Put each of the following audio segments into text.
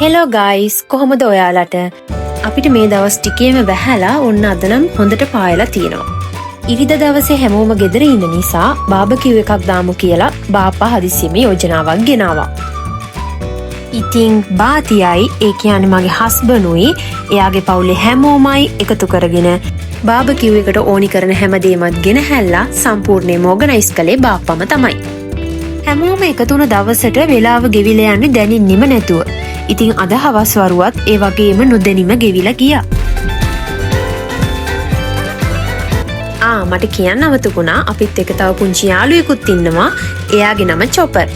Hello guys කොහොමද ඔයාලට අපිට මේ දවස් ටිකේම වැහැලා ඔන්න අද නම් හොඳට පායලා තියෙනවා. ඉරිදා දවසේ හැමෝම ගෙදර ඉන්න නිසා බාබකියු එකක් දාමු කියලා බාප්පා හදිසියෙම යෝජනාවක් ගෙනාවා. ඉතින් බාතියයි ඒ කියන්නේ මගේ හස්බන්ඩ්ුයි එයාගේ පවුලේ හැමෝමයි එකතු කරගෙන බාබකියු එකට ඕනි කරන හැමදේමත් ගෙනහැල්ලා සම්පූර්ණයෙන්ම ඕගනයිස් කළේ බාප්පම තමයි. හැමෝම එකතු වුණ දවසට වෙලාව ගෙවිලා යන්නේ දැනින්නෙම නැතුව. ඉතින් අද හවස් වරුවත් ඒ වගේම නොදැනීම ගෙවිලා ගියා. මට කියන්න අවතුකුණා අපිත් එක තව පුංචි යාළුවෙකුත් ඉන්නවා. එයාගේ නම චොපර්.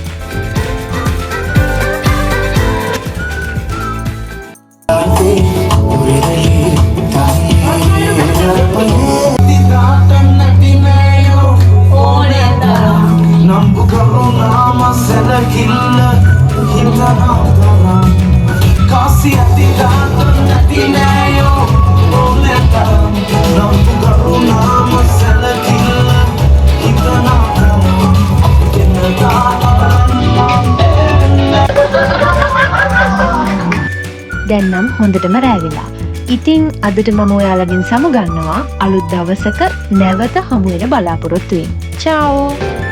දැන් නම් හොඳටම රැවිලා. ඉතින් අදට මම ඔයාලගෙන් සමුගන්නවා අලුත් දවසක නැවත හමු වෙන බලාපොරොත්තු වෙන්න. චාෝ.